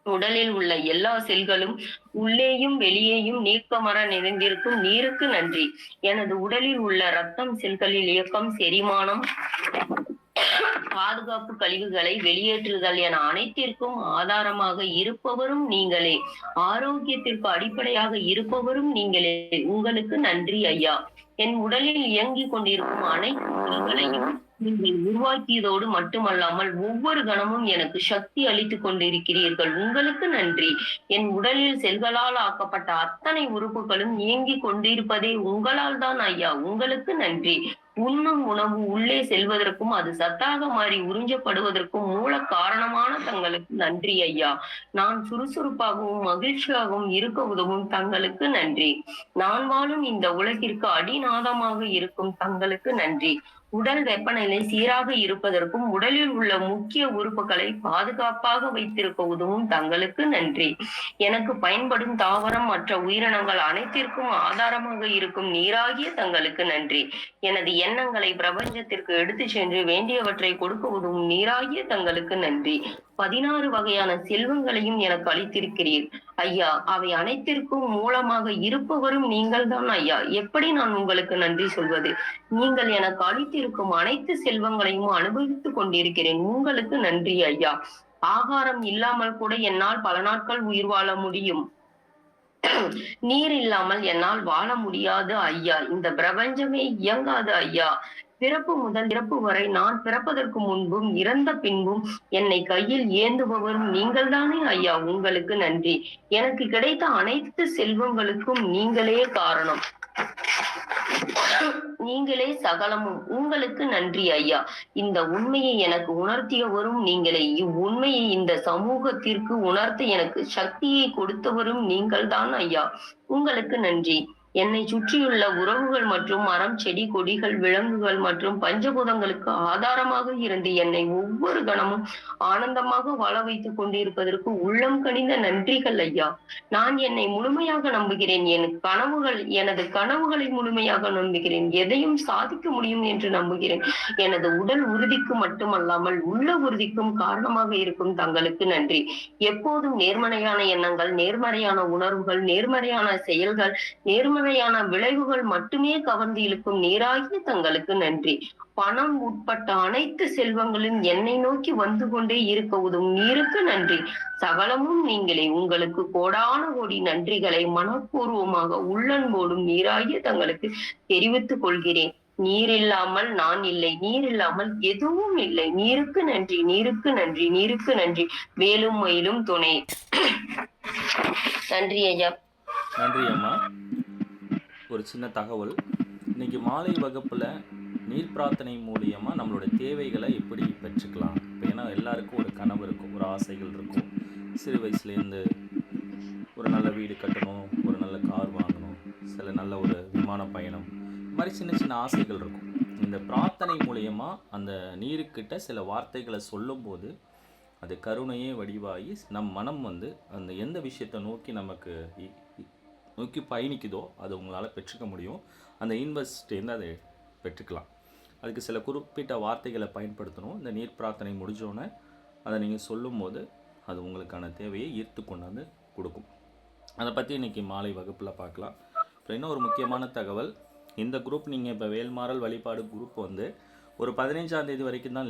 உடலில் உள்ள எல்லா செல்களும் உள்ளேயும் வெளியேயும் நீக்கமர நிறைந்திருக்கும் நீருக்கு நன்றி. எனது உடலில் உள்ள இரத்தம் செல்களில் இயக்கம், செரிமானம், பாதுகாப்பு, கழிவுகளை வெளியேற்றுதல் என அனைத்திற்கும் ஆதாரமாக இருப்பவரும் நீங்களே. ஆரோக்கியத்திற்கு அடிப்படையாக இருப்பவரும் நீங்களே, உங்களுக்கு நன்றி ஐயா. என் உடலில் இயங்கிக் கொண்டிருக்கும் அனைத்து செல்களையும் நீங்கள் உருவாக்கியதோடு மட்டுமல்லாமல் ஒவ்வொரு கணமும் எனக்கு சக்தி அளித்துக் கொண்டிருக்கிறீர்கள், உங்களுக்கு நன்றி. என் உடலில் செல்களால் ஆக்கப்பட்ட அத்தனை உறுப்புகளும் இயங்கிக் கொண்டிருப்பதே உங்களால் தான் ஐயா, உங்களுக்கு நன்றி. உண்ணும் உணவு உள்ளே செல்வதற்கும் அது சத்தாக மாறி உறிஞ்சப்படுவதற்கும் மூல காரணமான தங்களுக்கு நன்றி ஐயா. நான் சுறுசுறுப்பாகவும் மகிழ்ச்சியாகவும் இருக்க உதவும் தங்களுக்கு நன்றி. நான் வாழும் இந்த உலகிற்கு அடிநாதமாக இருக்கும் தங்களுக்கு நன்றி. உடல் வெப்பநிலை சீராக இருப்பதற்கும் உடலில் உள்ள முக்கிய உறுப்புகளை பாதுகாப்பாக வைத்திருக்க உதவும் தங்களுக்கு நன்றி. எனக்கு பயன்படும் தாவரம் மற்ற உயிரினங்கள் அனைத்திற்கும் ஆதாரமாக இருக்கும் நீராகிய தங்களுக்கு நன்றி. எனது எண்ணங்களை பிரபஞ்சத்திற்கு எடுத்து சென்று வேண்டியவற்றை கொடுக்க உதவும் நீராகிய தங்களுக்கு நன்றி. 16 வகையான செல்வங்களையும் எனக்கு அளித்திருக்கிறீர் ஐயா, அவை அனைத்திற்கும் மூலமாக இருப்பவரும் நீங்கள் தான் ஐயா, எப்படி நான் உங்களுக்கு நன்றி சொல்வது. நீங்கள் எனக்கு அளித்திருக்கும் அனைத்து செல்வங்களையும் அனுபவித்துக் கொண்டிருக்கிறேன், உங்களுக்கு நன்றி ஐயா. ஆகாரம் இல்லாமல் கூட என்னால் பல நாட்கள் உயிர் வாழ முடியும், நீர் இல்லாமல் என்னால் வாழ முடியாது ஐயா. இந்த பிரபஞ்சமே இயங்காது ஐயா. பிறப்பு முதல் இறப்பு வரை நான் பிறப்பதற்கு முன்பும் இறந்த பின்பும் என்னை கையில் ஏந்துபவரும் நீங்கள் தானே ஐயா, உங்களுக்கு நன்றி. எனக்கு கிடைத்த அனைத்து செல்வங்களுக்கும் நீங்களே காரணம், நீங்களே சகலமும், உங்களுக்கு நன்றி ஐயா. இந்த உண்மையை எனக்கு உணர்த்தியவரும் நீங்களே. இவ்வுண்மையை இந்த சமூகத்திற்கு உணர்த்த எனக்கு சக்தியை கொடுத்தவரும் நீங்கள் தான் ஐயா, உங்களுக்கு நன்றி. என்னை சுற்றியுள்ள உறவுகள் மற்றும் மரம், செடி, கொடிகள், விலங்குகள் மற்றும் பஞ்சபூதங்களுக்கு ஆதாரமாக இருந்து என்னை ஒவ்வொரு கணமும் ஆனந்தமாக வாழ வைத்துக் கொண்டிருப்பதற்கு உள்ளம் கனிந்த நன்றிகள் ஐயா. நான் என்னை முழுமையாக நம்புகிறேன், எனது கனவுகளை முழுமையாக நம்புகிறேன், எதையும் சாதிக்க முடியும் என்று நம்புகிறேன். எனது உடல் உறுதிக்கு மட்டுமல்லாமல் உள்ள உறுதிக்கும் காரணமாக இருக்கும் தங்களுக்கு நன்றி. எப்போதும் நேர்மறையான எண்ணங்கள், நேர்மறையான உணர்வுகள், நேர்மறையான செயல்கள், நேர்மறையான விளைவுகள் மட்டுமே கவர்ந்து இழுக்கும் நீராகிய தங்களுக்கு நன்றி. பணம் உட்பட்ட அனைத்து செல்வங்களும் என்னை நோக்கி வந்து கொண்டே இருக்க உதவும் நீருக்கு நன்றி. சகலமும் நீங்களே, உங்களுக்கு கோடான கோடி நன்றிகளை மனப்பூர்வமாக உள்ளன்போடும் நீராகிய தங்களுக்கு தெரிவித்துக் கொள்கிறேன். நீர் இல்லாமல் நான் இல்லை, நீர் இல்லாமல் எதுவும் இல்லை. நீருக்கு நன்றி, நீருக்கு நன்றி, நீருக்கு நன்றி. வேலும் மயிலும் துணை. நன்றி ஐயா. நன்றி அம்மா. ஒரு சின்ன தகவல், இன்னைக்கு மாலை வகுப்பில் நீர் பிரார்த்தனை மூலியமாக நம்மளோட தேவைகளை எப்படி பெற்றுக்கலாம். இப்போ ஏன்னா எல்லாருக்கும் ஒரு கனவு இருக்கும், ஒரு ஆசைகள் இருக்கும். சிறு வயசுலேருந்து ஒரு நல்ல வீடு கட்டணும், ஒரு நல்ல கார் வாங்கணும், சில நல்ல ஒரு விமான பயணம், இந்த மாதிரி சின்ன சின்ன ஆசைகள் இருக்கும். இந்த பிரார்த்தனை மூலியமாக அந்த நீருக்கிட்ட சில வார்த்தைகளை சொல்லும்போது அது கருணையே வடிவாகி நம் மனம் வந்து அந்த எந்த விஷயத்தை நோக்கி நமக்கு நோக்கி பயணிக்குதோ அது உங்களால் பெற்றுக்க முடியும். அந்த இன்வெஸ்ட்லேருந்து அதை பெற்றுக்கலாம். அதுக்கு சில குறிப்பிட்ட வார்த்தைகளை பயன்படுத்தணும். இந்த நீர் பிரார்த்தனை முடிஞ்சோன்னே அதை நீங்கள் சொல்லும்போது அது உங்களுக்கான தேவையை ஈர்த்து கொண்டாந்து கொடுக்கும். அதை பற்றி இன்றைக்கி மாலை வகுப்பில் பார்க்கலாம். அப்புறம் இன்னும் ஒரு முக்கியமான தகவல், இந்த குரூப் நீங்கள் இப்போ வேல்மாறல் வழிபாடு குரூப் வந்து ஒரு 15ஆம் தேதி வரைக்கும் தான்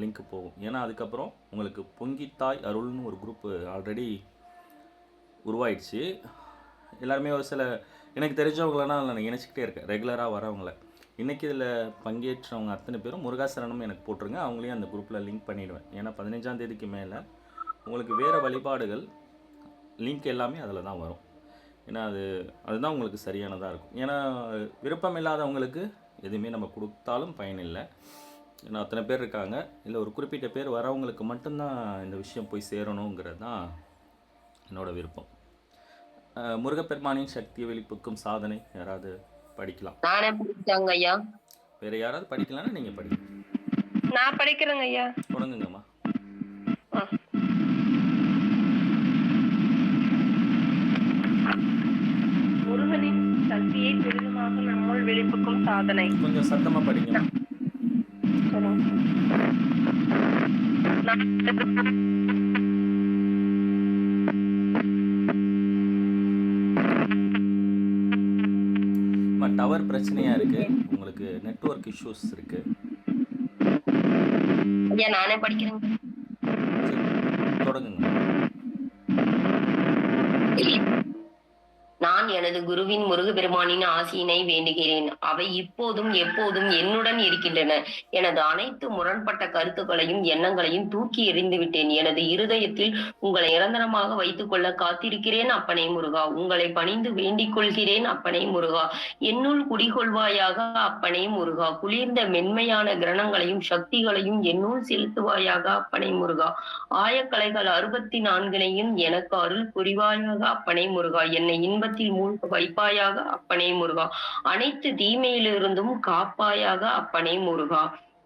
லிங்க் போகும். ஏன்னா அதுக்கப்புறம் உங்களுக்கு பொங்கித்தாய் அருள்னு ஒரு குரூப்பு ஆல்ரெடி உருவாயிடுச்சு. எல்லாருமே ஒரு சில எனக்கு தெரிஞ்சவங்களெல்லாம் நான் நினச்சிக்கிட்டே இருக்கேன், ரெகுலராக வரவங்கள. இன்றைக்கி இதில் பங்கேற்றவங்க அத்தனை பேரும் முருகாசரணம் எனக்கு போட்டுருங்க, அவங்களையும் அந்த குரூப்பில் லிங்க் பண்ணிவிடுவேன். ஏன்னா 15ஆம் தேதிக்கு மேலே உங்களுக்கு வேறு வழிபாடுகள் லிங்க் எல்லாமே அதில் தான் வரும். ஏன்னா அதுதான் உங்களுக்கு சரியானதாக இருக்கும். ஏன்னா விருப்பம் இல்லாதவங்களுக்கு எதுவுமே நம்ம கொடுத்தாலும் பயனில்லை. ஏன்னா அத்தனை பேர் இருக்காங்க, இல்லை ஒரு குறிப்பிட்ட பேர் வரவங்களுக்கு மட்டும்தான் இந்த விஷயம் போய் சேரணுங்கிறது தான் என்னோடய விருப்பம். முருகப்பெருமானின் சக்தியை வெளிப்புக்கும் சாதனை யாராவது படிக்கலாம்? நானே படிச்சாங்க ஐயா. வேற யாராவது படிக்கலாம்னா நீங்க படிங்க. நான் படிக்கிறேங்க ஐயா. தொடங்குங்கம்மா. முருகனின் சக்தியை பெரிதுமாக நம்முள் வெளிப்புக்கும் சாதனை. கொஞ்சம் சத்தமா படிங்க. டவர் பிரச்சனையா இருக்கு, உங்களுக்கு நெட்வொர்க் இஷ்யூஸ் இருக்கு. ஐயா நானே படிக்கிறேன். தொடங்குங்க. நான் எனது குருவின் முருகப்பெருமானின் ஆசியினை வேண்டுகிறேன். அவை இப்போதும் எப்போதும் என்னுடன் இருக்கின்றன. எனது அனைத்து முரண்பட்ட கருத்துக்களையும் எண்ணங்களையும் தூக்கி எறிந்து விட்டேன். எனது இருதயத்தில் உங்களை நிரந்தரமாக வைத்துக் கொள்ள காத்திருக்கிறேன் அப்பனே முருகா. உங்களை பணிந்து வேண்டிக் கொள்கிறேன் அப்பனே முருகா. என்னுள் குடிகொள்வாயாக அப்பனே முருகா. குளிர்ந்த மென்மையான கிரணங்களையும் சக்திகளையும் என்னுள் செலுத்துவாயாக அப்பனே முருகா. ஆயக்கலைகள் 64 எனக்கு அருள் புரிவாயாக அப்பனே முருகா. என்னை இன்பத்தில் மூழ்க வைப்பாயாக அப்பனே முருகா. அனைத்து தீமையிலிருந்தும் காப்பாயாக அப்பனே முருகா.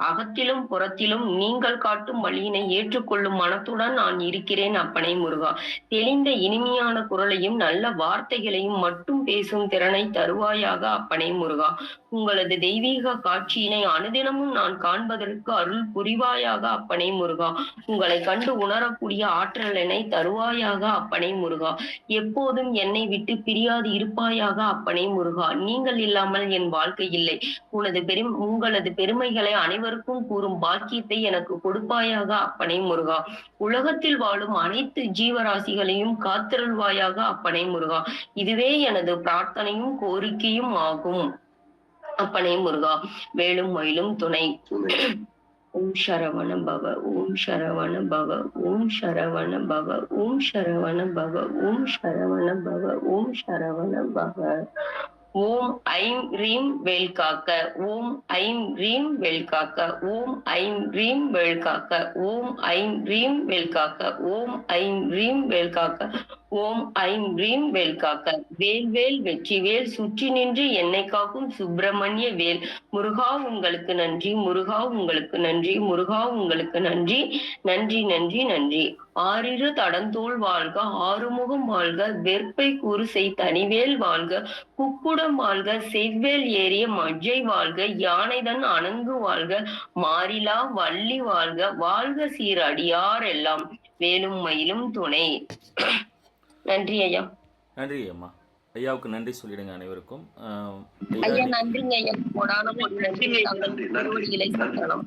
அகத்திலும் புறத்திலும் நீங்கள் காட்டும் வழியினை ஏற்றுக்கொள்ளும் மனத்துடன் நான் இருக்கிறேன் அப்பனே முருகா. தெளிந்த இனிமையான குரலையும் நல்ல வார்த்தைகளையும் மட்டும் பேசும் திறனை தருவாயாக அப்பனே முருகா. உங்களது தெய்வீக காட்சியினை அனுதினமும் நான் காண்பதற்கு அருள் புரிவாயாக அப்பனே முருகா. உங்களை கண்டு உணரக்கூடிய ஆற்றலினை தருவாயாக அப்பனே முருகா. எப்போதும் என்னை விட்டு பிரியாது இருப்பாயாக அப்பனே முருகா. நீங்கள் இல்லாமல் என் வாழ்க்கை இல்லை. உங்களது பெருமைகளை அனைவருக்கும் கூறும் பாக்கியத்தை எனக்கு கொடுப்பாயாக அப்பனே முருகா. உலகத்தில் வாழும் அனைத்து ஜீவராசிகளையும் காத்திருள்வாயாக அப்பனே முருகா. இதுவே எனது பிரார்த்தனையும் கோரிக்கையும் ஆகும் அப்பனே முருகா. வேலும் மயிலும் துணை. ஓம் சரவண பவ, ஓம் சரவண பவ, ஓம் சரவண பவ, ஓம் சரவண பவ, ஓம் சரவண பவ, ஓம் சரவண பவ. ஓம் ஐம் ரீம் வேல் காக்க, ஓம் ஐம் ரீம் வேல் காக்க, ஓம் ஐம் ரீம் வேல் காக்க, ஓம் ஐம் ரீம் வேல் காக்க, ஓம் ஐம் ரீம் வேல் காக்க, ஓம் ஐம் ரீம் வேல் காக்க. வேல் வேல் வெற்றி வேல் சுற்றி நின்று என்னை காக்கும் சுப்பிரமணிய வேல். முருகா உங்களுக்கு நன்றி, முருகா உங்களுக்கு நன்றி, முருகா உங்களுக்கு நன்றி, நன்றி நன்றி நன்றி. ஆறிரு தடந்தோள் வாழ்க, ஆறுமுகம் வாழ்க, வெற்பை கூறுசை தனிவேல் வாழ்க, குக்குடம் வாழ்க, செவ்வேல் ஏறிய மஜ்ஜை வாழ்க, யானைதன் அணங்கு வாழ்க, மாறிலா வள்ளி வாழ்க, வாழ்க சீர் அடியார் எல்லாம். வேலும் மயிலும் துணை. நன்றி ஐயா. நன்றி அம்மா. ஐயாவுக்கு நன்றி சொல்லிடுங்க அனைவருக்கும். ஐயா நன்றிங்க ஐயா. கொடான கொடி நன்றிகளை சொல்லலாம்.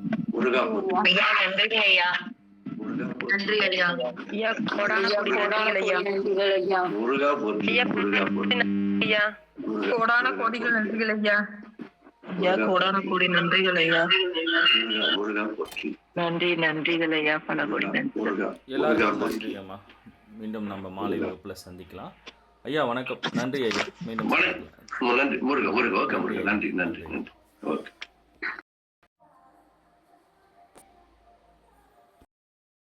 ஐயா நன்றிங்க ஐயா. நன்றி ஐயா. ஐயா கொடான கொடி நன்றிகள் ஐயா. ஐயா கொடான கோடிகள் நன்றிகள் ஐயா. ஐயா கோடான கோடி நன்றிகள் ஐயா. நன்றி நன்றிகள் ஐயா. பல கோடி நன்றி. எல்லாருக்கும் நன்றி அம்மா. மீண்டும் நம்ம மாலை வகுப்பில் சந்திக்கலாம். ஐயா வணக்கம். நன்றி ஐயா. மீண்டும் நன்றி முருகா. நன்றி நன்றி.